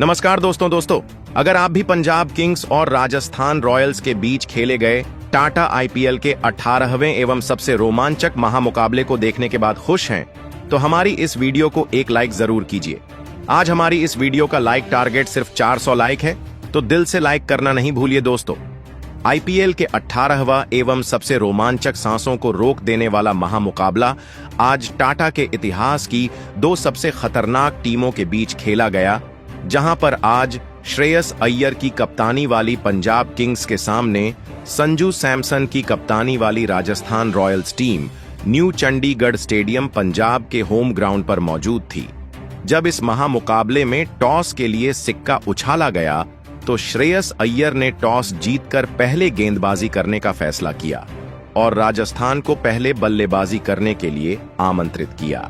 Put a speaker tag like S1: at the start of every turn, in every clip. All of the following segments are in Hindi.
S1: नमस्कार दोस्तों, अगर आप भी पंजाब किंग्स और राजस्थान रॉयल्स के बीच खेले गए टाटा आईपीएल के 18वें एवं सबसे रोमांचक महामुकाबले को देखने के बाद खुश हैं, तो हमारी इस वीडियो को एक लाइक जरूर कीजिए। आज हमारी इस वीडियो का लाइक टारगेट सिर्फ 400 लाइक है, तो दिल से लाइक करना नहीं भूलिए दोस्तों। आईपीएल के 18वां एवं सबसे रोमांचक सांसों को रोक देने वाला महामुकाबला आज टाटा के इतिहास की दो सबसे खतरनाक टीमों के बीच खेला गया, जहां पर आज श्रेयस अय्यर की कप्तानी वाली पंजाब किंग्स के सामने संजू सैमसन की कप्तानी वाली Rajasthan Royals team new Chandigarh stadium Punjab के होम ग्राउंड पर मौजूद थी। जब इस महामुकाबले में टॉस के लिए सिक्का उछाला गया तो श्रेयस अय्यर ने टॉस जीतकर पहले गेंदबाजी करने का फैसला किया और राजस्थान को पहले बल्लेबाजी करने के लिए आमंत्रित किया।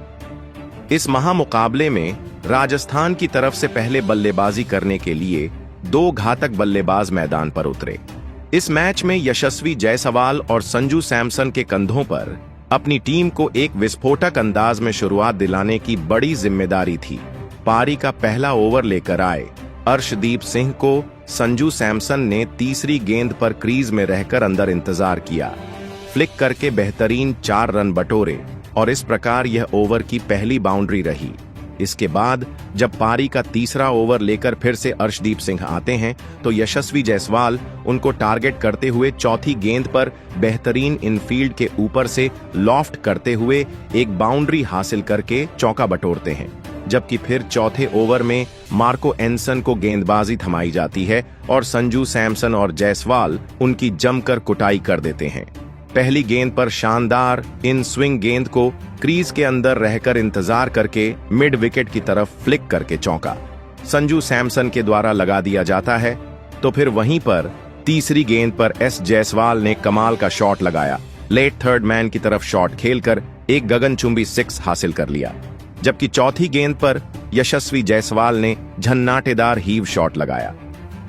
S1: इस महामुकाबले में राजस्थान की तरफ से पहले बल्लेबाजी करने के लिए दो घातक बल्लेबाज मैदान पर उतरे। इस मैच में यशस्वी जायसवाल और संजू सैमसन के कंधों पर अपनी टीम को एक विस्फोटक अंदाज में शुरुआत दिलाने की बड़ी जिम्मेदारी थी। पारी का पहला ओवर लेकर आए अर्शदीप सिंह को संजू सैमसन ने तीसरी गेंद पर क्रीज में रहकर अंदर इंतजार किया, फ्लिक करके बेहतरीन 4 रन बटोरे और इस प्रकार यह ओवर की पहली बाउंड्री रही। इसके बाद जब पारी का तीसरा ओवर लेकर फिर से अर्शदीप सिंह आते हैं तो यशस्वी जायसवाल उनको टारगेट करते हुए चौथी गेंद पर बेहतरीन इनफील्ड के ऊपर से लॉफ्ट करते हुए एक बाउंड्री हासिल करके चौका बटोरते हैं, जबकि फिर चौथे ओवर में मार्को एंसन को गेंदबाजी थमाई जाती है और संजू सैमसन और जायसवाल उनकी जमकर कुटाई कर देते हैं। पहली गेंद पर शानदार इन स्विंग गेंद को क्रीज के अंदर रहकर इंतजार करके मिड विकेट की तरफ फ्लिक करके चौका संजू सैमसन के द्वारा लगा दिया जाता है। तो फिर वहीं पर तीसरी गेंद पर एस जायसवाल ने कमाल का शॉट लगाया, लेट थर्ड मैन की तरफ शॉट खेलकर एक गगनचुंबी 6 हासिल कर लिया, जबकि चौथी गेंद पर यशस्वी जायसवाल ने झन्नाटेदार हीव शॉट लगाया,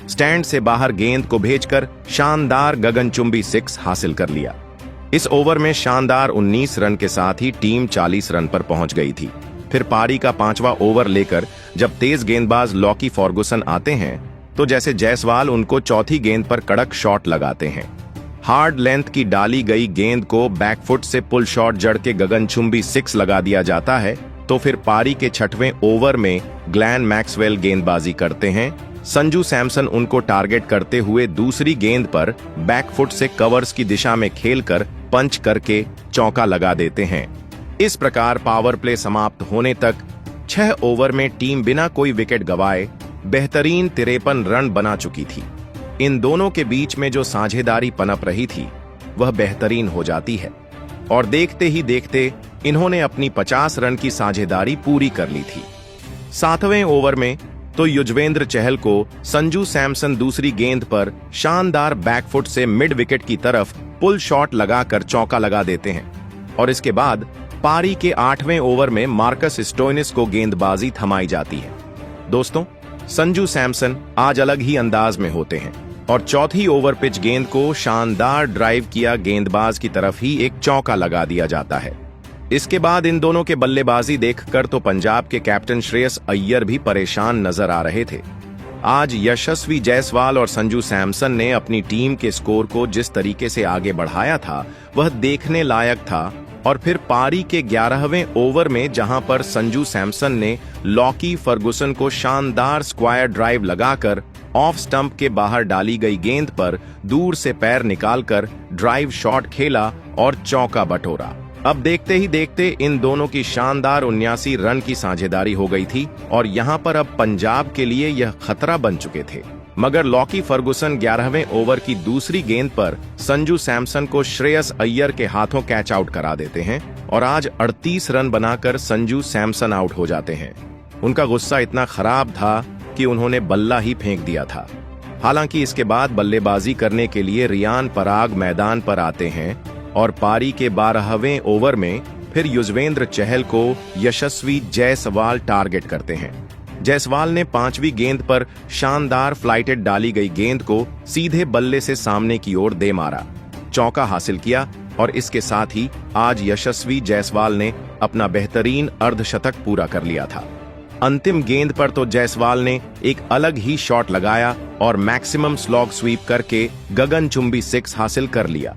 S1: स्टैंड से बाहर गेंद को भेजकर शानदार गगनचुंबी 6 हासिल कर लिया। इस ओवर में शानदार 19 रन के साथ ही टीम 40 रन पर पहुंच गई थी। फिर पारी का 5वां ओवर लेकर जब तेज गेंदबाज लॉकी फर्गुसन आते हैं तो जैसे जायसवाल उनको चौथी गेंद पर कड़क शॉट लगाते हैं। हार्ड लेंथ की डाली गई गेंद को बैकफुट से पुल शॉट जड़ के गगनचुंबी 6 लगा दिया जाता है। तो फिर पारी के 6वें ओवर में ग्लेन मैक्सवेल गेंदबाजी करते हैं। संजू सैमसन उनको टारगेट करते हुए दूसरी गेंद पर बैकफुट से कवर्स की दिशा में खेलकर पंच करके चौका लगा देते हैं। इस प्रकार पावर प्ले समाप्त होने तक 6 ओवर में टीम बिना कोई विकेट गंवाए बेहतरीन 53 रन बना चुकी थी। इन दोनों के बीच में जो साझेदारी पनप रही थी वह बेहतरीन हो जाती है और देखते ही देखते इन्होंने अपनी 50 रन की साझेदारी पूरी कर ली थी। 7वें ओवर में तो युजवेंद्र चहल को संजू सैमसन दूसरी गेंद पर शानदार बैकफुट से मिड विकेट की तरफ पुल शॉट लगाकर चौका लगा देते हैं और इसके बाद पारी के 8वें ओवर में मार्कस स्टोइनिस को गेंदबाजी थमाई जाती है। दोस्तों, संजू सैमसन आज अलग ही अंदाज में होते हैं और चौथी ओवर पिच गेंद को शानदार ड्राइव किया गेंदबाज की तरफ ही एक चौका लगा दिया जाता है। इसके बाद इन दोनों के बल्लेबाजी देखकर तो पंजाब के कैप्टन श्रेयस अय्यर भी परेशान नजर आ रहे थे। आज यशस्वी जायसवाल और संजू सैमसन ने अपनी टीम के स्कोर को जिस तरीके से आगे बढ़ाया था वह देखने लायक था। और फिर पारी के 11वें ओवर में जहां पर संजू सैमसन ने लॉकी फर्गुसन को शानदार स्क्वायर ड्राइव लगाकर ऑफ स्टंप के बाहर डाली गई गेंद पर दूर से पैर निकालकर ड्राइव शॉट खेला और चौका बटोरा। अब देखते ही देखते इन दोनों की शानदार 79 रन की साझेदारी हो गई थी और यहां पर अब पंजाब के लिए यह खतरा बन चुके थे। मगर लॉकी फर्गुसन 11वें ओवर की दूसरी गेंद पर संजू सैमसन को श्रेयस अय्यर के हाथों कैच आउट करा देते हैं और आज 38 रन बनाकर संजू सैमसन आउट हो जाते हैं। उनका गुस्सा इतना खराब था कि उन्होंने बल्ला ही फेंक दिया था। हालांकि इसके बाद बल्लेबाजी करने के लिए रियान पराग मैदान पर आते हैं और पारी के 12वें ओवर में फिर युजवेंद्र चहल को यशस्वी जायसवाल टारगेट करते हैं। जायसवाल ने 5वीं गेंद पर शानदार फ्लाइटेड डाली गई गेंद को सीधे बल्ले से सामने की ओर दे मारा, चौका हासिल किया और इसके साथ ही आज यशस्वी जायसवाल ने अपना बेहतरीन अर्धशतक पूरा कर लिया था। अंतिम गेंद पर तो जायसवाल ने एक अलग ही शॉट लगाया और मैक्सिमम स्लॉग स्वीप करके गगनचुंबी 6 हासिल कर लिया।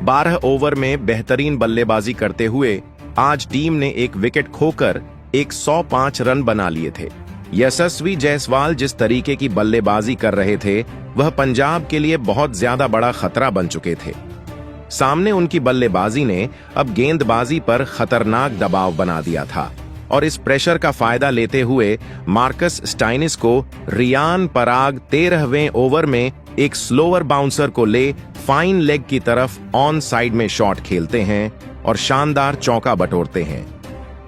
S1: 12 ओवर में बेहतरीन बल्लेबाजी करते हुए आज टीम ने एक विकेट खोकर 105 रन बना लिए थे। यशस्वी जायसवाल जिस तरीके की बल्लेबाजी कर रहे थे वह पंजाब के लिए बहुत ज्यादा बड़ा खतरा बन चुके थे। सामने उनकी बल्लेबाजी ने अब गेंदबाजी पर खतरनाक दबाव बना दिया था और इस प्रेशर का फायदा लेते हुए मार्कस स्टाइनिस को रियान पराग 13वें ओवर में एक स्लोअर बाउंसर को ले फाइन लेग की तरफ ऑन साइड में शॉट खेलते हैं और शानदार चौका बटोरते हैं।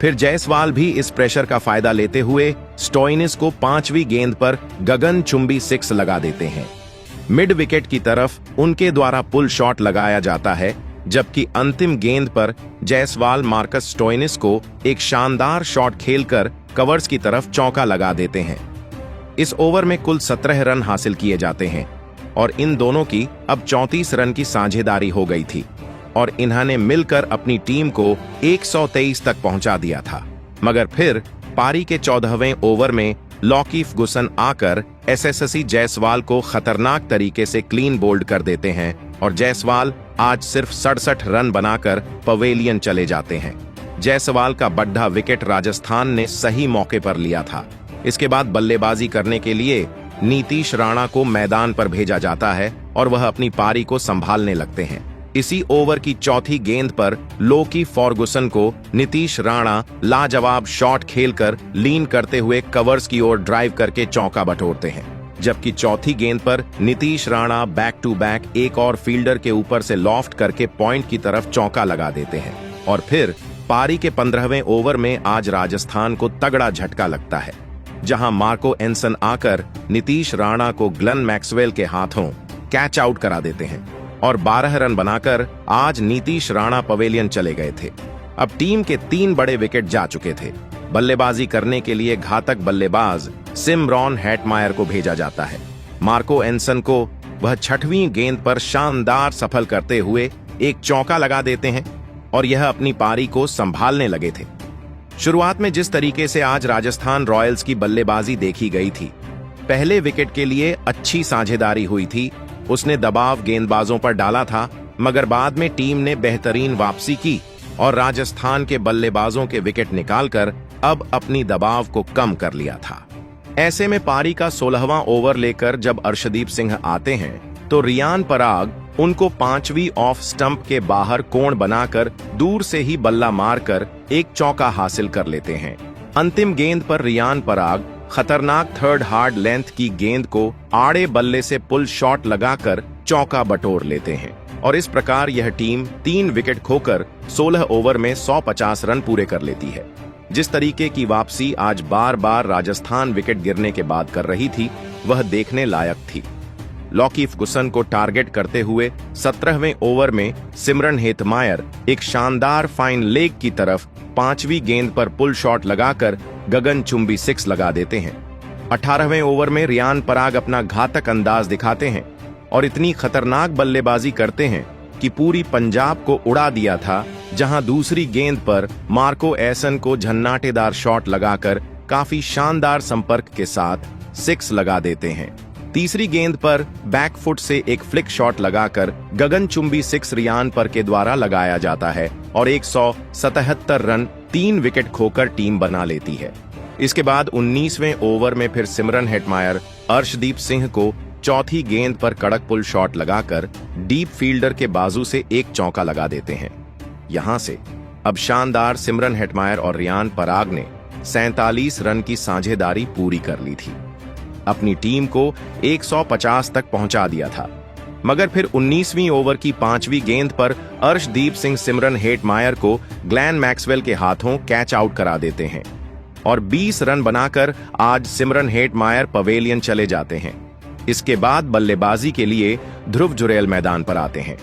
S1: फिर जायसवाल भी इस प्रेशर का फायदा लेते हुए स्टोइनिस को 5वीं गेंद पर गगनचुंबी 6 लगा देते हैं। मिड विकेट की तरफ उनके द्वारा पुल शॉट लगाया जाता है, जबकि अंतिम गेंद पर जायसवाल मार्कस स्टोइनिस को एक शानदार शॉट खेलकर कवर्स की तरफ चौका लगा देते हैं। इस ओवर में कुल 17 रन हासिल किए जाते हैं और इन दोनों की अब 34 रन की साझेदारी हो गई थी और इन्होंने मिलकर अपनी टीम को 123 तक पहुंचा दिया था। मगर फिर पारी के 14वें ओवर में लॉकीफ गुसन आकर एसएससी जायसवाल को खतरनाक तरीके से क्लीन बोल्ड कर देते हैं और जायसवाल आज सिर्फ 67 रन बनाकर पवेलियन चले जाते हैं। जायसवाल का बड्ढा विकेट राजस्थान ने सही मौके पर लिया था। इसके बाद बल्लेबाजी करने के लिए नीतीश राणा को मैदान पर भेजा जाता है और वह अपनी पारी को संभालने लगते हैं। इसी ओवर की चौथी गेंद पर लोकी फॉर्गुसन को नीतीश राणा लाजवाब शॉट खेलकर लीन करते हुए कवर्स की ओर ड्राइव करके चौका बटोरते हैं, जबकि चौथी गेंद पर Nitish Rana back to back एक और फील्डर के ऊपर से लॉफ्ट करके पॉइंट की तरफ चौका लगा देते हैं। और फिर पारी के 15वें ओवर में आज राजस्थान को तगड़ा झटका लगता है, जहां मार्को एंसन आकर नीतीश राणा को ग्लेन मैक्सवेल के हाथों कैच आउट करा देते हैं और 12 रन बनाकर आज नीतीश राणा पवेलियन चले गए थे। अब टीम के 3 बड़े विकेट जा चुके थे। बल्लेबाजी करने के लिए घातक बल्लेबाज सिमरॉन हेटमायर को भेजा जाता है। मार्को एंसन को वह 6वीं गेंद पर शानदार सफल करते हुए एक चौका लगा देते हैं और यह अपनी पारी को संभालने लगे थे। शुरुआत में जिस तरीके से आज राजस्थान रॉयल्स की बल्लेबाजी देखी गई थी, पहले विकेट के लिए अच्छी साझेदारी हुई थी, उसने दबाव गेंदबाजों पर डाला था, मगर बाद में टीम ने बेहतरीन वापसी की और राजस्थान के बल्लेबाजों के विकेट निकालकर अब अपनी दबाव को कम कर लिया था। ऐसे में पारी का 16वां ओवर लेकर जब अर्शदीप सिंह आते हैं तो रियान पराग उनको 5वीं ऑफ स्टंप के बाहर कोण बनाकर दूर से ही बल्ला मारकर एक चौका हासिल कर लेते हैं। अंतिम गेंद पर रियान पराग खतरनाक थर्ड हार्ड लेंथ की गेंद को आड़े बल्ले से पुल शॉट लगाकर चौका बटोर लेते हैं और इस प्रकार यह टीम 3 विकेट खोकर 16 ओवर में 150 रन पूरे कर लेती है। जिस तरीके की वापसी आज बार बार राजस्थान विकेट गिरने के बाद कर रही थी, वह देखने लायक थी। लॉकीफ गुसन को टारगेट करते हुए 17वें ओवर में सिमरन हेटमायर एक शानदार फाइन लेग की तरफ 5वीं गेंद पर पुल शॉट लगाकर गगनचुंबी 6 लगा देते हैं। 18वें ओवर में रियान पराग अपना घातक अंदाज दिखाते हैं और इतनी खतरनाक बल्लेबाजी करते हैं कि पूरी पंजाब को उड़ा दिया था, जहां दूसरी गेंद पर मार्को एसन को झन्नाटेदार शॉट लगाकर काफी शानदार संपर्क के साथ 6 लगा देते हैं। तीसरी गेंद पर बैकफुट से एक फ्लिक शॉट लगाकर गगनचुंबी 6 रियान पर के द्वारा लगाया जाता है और 177 रन 3 विकेट खोकर टीम बना लेती है। इसके बाद 19वें ओवर में फिर सिमरन हेटमायर अर्शदीप सिंह को चौथी गेंद पर कड़क पुल शॉट लगाकर डीप फील्डर के बाजू से एक चौका लगा देते हैं। यहां से अब शानदार सिमरन हेटमायर और रियान पराग ने 47 रन की साझेदारी पूरी कर ली थी, अपनी टीम को 150 तक पहुंचा दिया था। मगर फिर 19वीं ओवर की 5वीं गेंद पर अर्शदीप सिंह सिमरन हेटमायर को ग्लेन मैक्सवेल के हाथों कैच आउट करा देते हैं और 20 रन बनाकर आज सिमरन हेटमायर पवेलियन चले जाते हैं। इसके बाद बल्लेबाजी के लिए ध्रुव जुरेल मैदान पर आते हैं।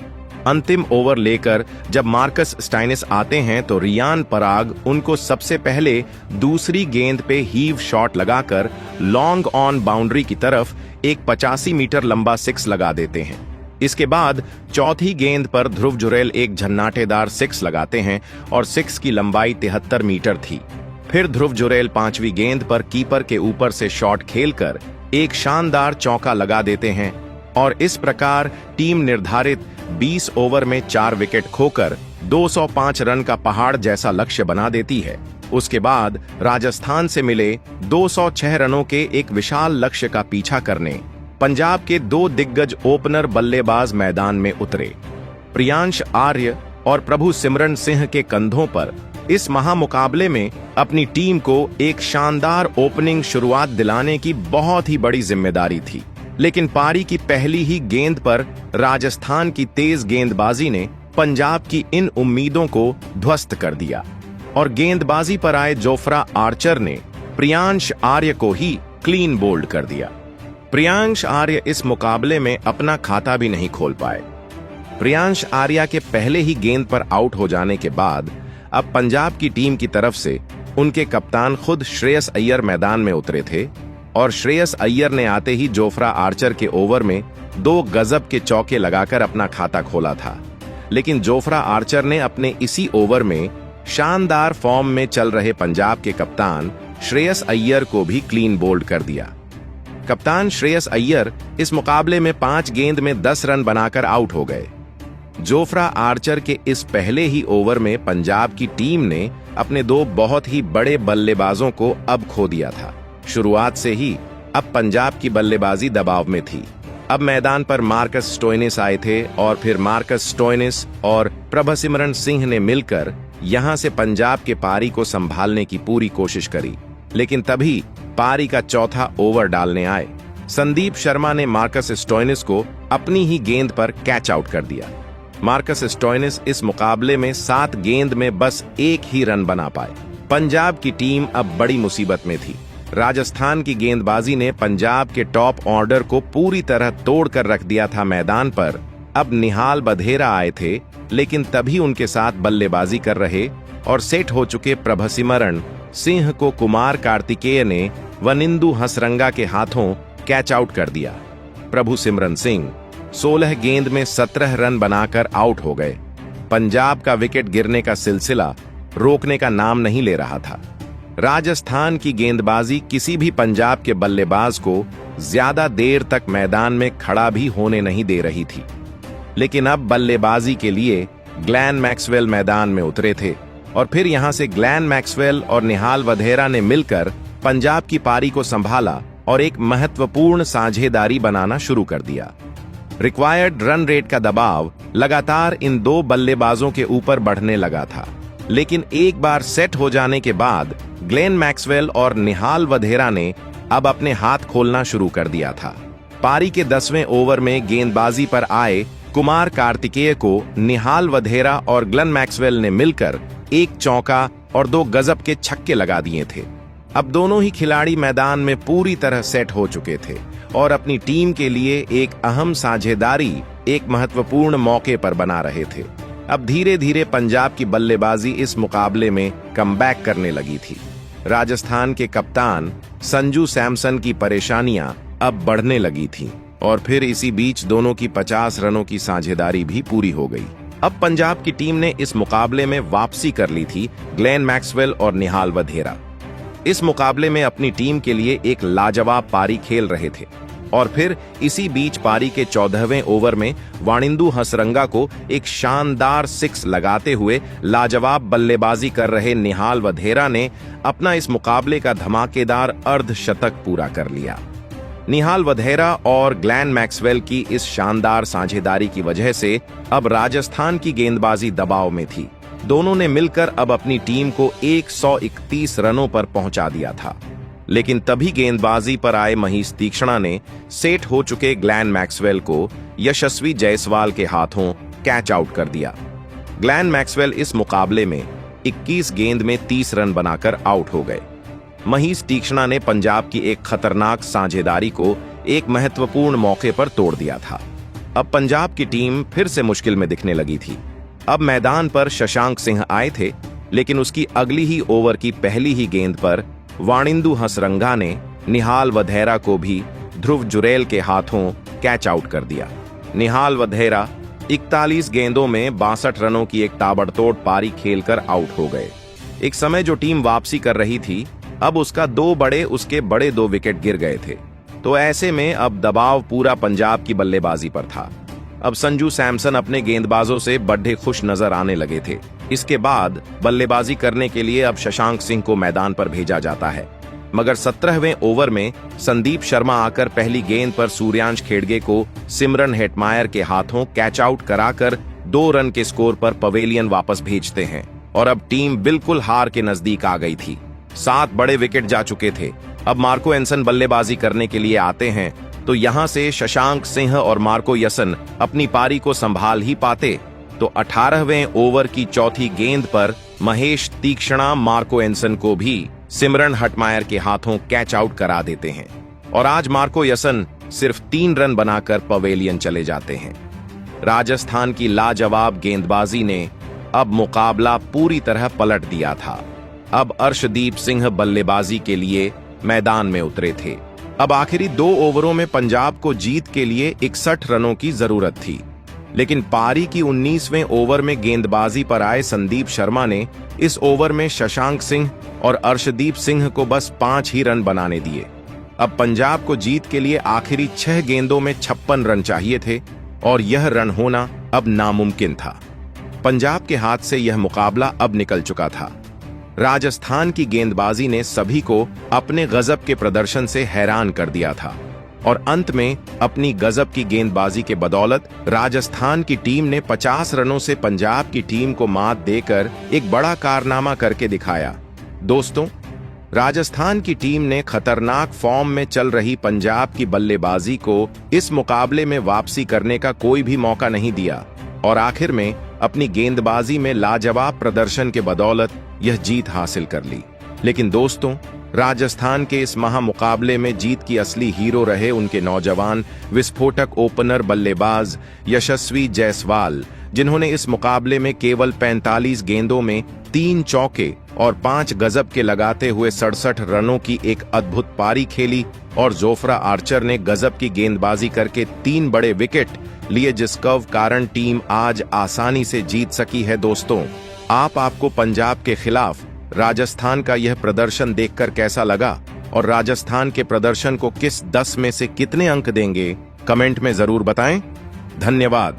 S1: अंतिम ओवर लेकर जब मार्कस स्टाइनिस आते हैं तो रियान पराग उनको सबसे पहले दूसरी गेंद पे हीव शॉट लगाकर लॉन्ग ऑन बाउंड्री की तरफ एक 85 मीटर लंबा 6 लगा देते हैं। इसके बाद चौथी गेंद पर ध्रुव जुरेल एक झन्नाटेदार 6 लगाते हैं और 6 की लंबाई 73 मीटर थी। फिर ध्रुव जुरैल 5वीं गेंद पर कीपर के ऊपर से शॉट खेलकर एक शानदार चौका लगा देते हैं और इस प्रकार टीम निर्धारित 20 ओवर में 4 विकेट खोकर 205 रन का पहाड़ जैसा लक्ष्य बना देती है। उसके बाद राजस्थान से मिले 206 रनों के एक विशाल लक्ष्य का पीछा करने पंजाब के 2 दिग्गज ओपनर बल्लेबाज मैदान में उतरे। प्रियांश आर्य और प्रभु सिमरन सिंह के कंधों पर इस महामुकाबले में अपनी टीम को एक शानदार ओपनिंग शुरुआत दिलाने की बहुत ही बड़ी जिम्मेदारी थी, लेकिन पारी की पहली ही गेंद पर राजस्थान की तेज गेंदबाजी ने पंजाब की इन उम्मीदों को ध्वस्त कर दिया और गेंदबाजी पर आए जोफ्रा आर्चर ने प्रियांश आर्य को ही क्लीन बोल्ड कर दिया। प्रियांश आर्य इस मुकाबले में अपना खाता भी नहीं खोल पाए। प्रियांश आर्य के पहले ही गेंद पर आउट हो जाने के बाद अब पंजाब की टीम की तरफ से उनके कप्तान खुद श्रेयस अय्यर मैदान में उतरे थे और श्रेयस अय्यर ने आते ही जोफ्रा आर्चर के ओवर में 2 गजब के चौके लगाकर अपना खाता खोला था, लेकिन जोफ्रा आर्चर ने अपने इसी ओवर में शानदार फॉर्म में चल रहे पंजाब के कप्तान श्रेयस अय्यर को भी क्लीन बोल्ड कर दिया। कप्तान श्रेयस अय्यर इस मुकाबले में 5 गेंद में 10 रन बनाकर आउट हो गए। जोफ्रा आर्चर के इस पहले ही ओवर में पंजाब की टीम ने अपने 2 बहुत ही बड़े बल्लेबाजों को अब खो दिया था। शुरुआत से ही अब पंजाब की बल्लेबाजी दबाव में थी। अब मैदान पर मार्कस स्टोइनिस आए थे और फिर मार्कस स्टोइनिस और प्रभसिमरन सिंह ने मिलकर यहां से पंजाब के पारी को संभालने की पूरी कोशिश करी, लेकिन तभी पारी का चौथा ओवर डालने आए संदीप शर्मा ने मार्कस स्टोइनिस को अपनी ही गेंद पर कैच आउट कर दिया। मार्कस स्टोइनिस इस मुकाबले में 7 गेंद में बस 1 ही रन बना पाए। पंजाब की टीम अब बड़ी मुसीबत में थी। राजस्थान की गेंदबाजी ने पंजाब के टॉप ऑर्डर को पूरी तरह तोड़कर रख दिया था मैदान पर। अब निहाल बधेरा आए थे, लेकिन तभी उनके साथ बल्लेबाजी कर रहे और सेट हो चुके प्रभसिमरन सिंह को कुमार कार्तिकेय ने वनिंदु हसरंगा के हाथों कैच आउट कर दिया। प्रभु सिमरन सिंह 16 गेंद में 17 रन बनाकर आउट हो गए। पंजाब का विकेट गिरने का सिलसिला रोकने का नाम नहीं ले रहा था। राजस्थान की गेंदबाजी किसी भी पंजाब के बल्लेबाज को ज्यादा देर तक मैदान में खड़ा भी होने नहीं दे रही थी, लेकिन अब बल्लेबाजी के लिए ग्लेन मैक्सवेल मैदान में उतरे थे और फिर यहां से ग्लेन मैक्सवेल और निहाल वधेरा ने मिलकर पंजाब की पारी को संभाला और एक महत्वपूर्ण साझेदारी बनाना शुरू कर दिया। रिक्वायर्ड रन रेट का दबाव लगातार इन 2 बल्लेबाजों के ऊपर बढ़ने लगा था, लेकिन एक बार सेट हो जाने के बाद ग्लेन मैक्सवेल और निहाल वधेरा ने अब अपने हाथ खोलना शुरू कर दिया था। पारी के 10वें ओवर में गेंदबाजी पर आए कुमार कार्तिकेय को निहाल वधेरा और ग्लेन मैक्सवेल ने मिलकर 1 चौका और 2 गजब के छक्के लगा दिए थे। अब दोनों ही खिलाड़ी मैदान में पूरी तरह सेट हो चुके थे और अपनी टीम के लिए एक अहम साझेदारी एक महत्वपूर्ण मौके पर बना रहे थे। अब धीरे धीरे पंजाब की बल्लेबाजी इस मुकाबले में कमबैक करने लगी थी। राजस्थान के कप्तान संजू सैमसन की परेशानियां अब बढ़ने लगी थीं और फिर इसी बीच दोनों की 50 रनों की साझेदारी भी पूरी हो गई। अब पंजाब की टीम ने इस मुकाबले में वापसी कर ली थी ग्लेन मैक्सवेल और निहाल वधेरा। इस मुकाबले में अपनी टीम के लिए एक लाजवाब पारी खेल रहे थे और फिर इसी बीच पारी के 14वें ओवर में वानिंदु हसरंगा को एक शानदार 6 लगाते हुए लाजवाब बल्लेबाजी कर रहे निहाल वधेरा ने अपना इस मुकाबले का धमाकेदार अर्धशतक पूरा कर लिया। निहाल वधेरा और ग्लेन मैक्सवेल की इस शानदार साझेदारी की वजह से अब राजस्थान की गेंदबाजी दबाव में थी। दोनों ने मिलकर अब अपनी टीम को 131 रनों पर पहुंचा दिया था, लेकिन तभी गेंदबाजी पर आए महीश तीक्ष्णा ने सेट हो चुके ग्लेन मैक्सवेल को यशस्वी जायसवाल के हाथों कैच आउट कर दिया। ग्लेन मैक्सवेल इस मुकाबले में 21 गेंद में 30 रन बनाकर आउट हो गए। महीश तीक्ष्णा ने पंजाब की एक खतरनाक साझेदारी को एक महत्वपूर्ण मौके पर तोड़ दिया था। अब पंजाब की टीम फिर से मुश्किल में दिखने लगी थी। अब मैदान पर शशांक सिंह आए थे, लेकिन उसकी अगली ही ओवर की पहली ही गेंद पर वानिंदु हसरंगा ने निहाल वधेरा को भी ध्रुव जुरैल के हाथों कैच आउट कर दिया। निहाल वधेरा 41 गेंदों में 62 रनों की एक ताबड़तोड़ पारी खेलकर आउट हो गए। एक समय जो टीम वापसी कर रही थी, अब उसके बड़े 2 विकेट गिर गए थे। तो ऐसे में अब दबाव पूरा पंजाब की बल्लेबाजी पर था। अब संजू सैमसन अपने गेंदबाजों से बड़े खुश नजर आने लगे थे। इसके बाद बल्लेबाजी करने के लिए अब शशांक सिंह को मैदान पर भेजा जाता है, मगर 17वें ओवर में संदीप शर्मा आकर पहली गेंद पर सूर्यांश खेड़गे को सिमरन हेटमायर के हाथों कैच आउट कराकर 2 रन के स्कोर पर पवेलियन वापस भेजते हैं और अब टीम बिल्कुल हार के नजदीक आ गई थी। 7 बड़े विकेट जा चुके थे। अब मार्को एंसन बल्लेबाजी करने के लिए आते हैं, तो यहां से शशांक सिंह और मार्को यसन अपनी पारी को संभाल ही पाते, तो 18वें ओवर की चौथी गेंद पर महेश तीक्ष्णा मार्को एंसन को भी सिमरन हेटमायर के हाथों कैच आउट करा देते हैं और आज मार्को यसन सिर्फ 3 रन बनाकर पवेलियन चले जाते हैं। राजस्थान की लाजवाब गेंदबाजी ने अब मुकाबला पूरी तरह पलट दिया था। अब अर्शदीप सिंह बल्लेबाजी के लिए मैदान में उतरे थे। अब आखिरी 2 ओवरों में पंजाब को जीत के लिए 61 रनों की जरूरत थी, लेकिन पारी की 19वें ओवर में गेंदबाजी पर आए संदीप शर्मा ने इस ओवर में शशांक सिंह और अर्शदीप सिंह को बस 5 ही रन बनाने दिए। अब पंजाब को जीत के लिए आखिरी 6 गेंदों में 56 रन चाहिए थे और यह रन होना अब नामुमकिन था। पंजाब के हाथ से यह मुकाबला अब निकल चुका था। राजस्थान की गेंदबाजी ने सभी को अपने गजब के प्रदर्शन से हैरान कर दिया था और अंत में अपनी गजब की गेंदबाजी के बदौलत राजस्थान की टीम ने 50 रनों से पंजाब की टीम को मात देकर एक बड़ा कारनामा करके दिखाया। दोस्तों, राजस्थान की टीम ने खतरनाक फॉर्म में चल रही पंजाब की बल्लेबाजी को इस मुकाबले में वापसी करने का कोई भी मौका नहीं दिया और आखिर में अपनी गेंदबाजी में लाजवाब प्रदर्शन के बदौलत यह जीत हासिल कर ली। लेकिन दोस्तों, राजस्थान के इस महामुकाबले में जीत की असली हीरो रहे उनके नौजवान विस्फोटक ओपनर बल्लेबाज यशस्वी जायसवाल, जिन्होंने इस मुकाबले में केवल 45 गेंदों में 3 चौके और 5 गजब के लगाते हुए 67 रनों की एक अद्भुत पारी खेली और जोफ्रा आर्चर ने गजब की गेंदबाजी करके 3 बड़े विकेट लिए, जिसका कारण टीम आज आसानी से जीत सकी है। दोस्तों, आपको पंजाब के खिलाफ राजस्थान का यह प्रदर्शन देखकर कैसा लगा और राजस्थान के प्रदर्शन को किस 10 में से कितने अंक देंगे, कमेंट में जरूर बताएं। धन्यवाद।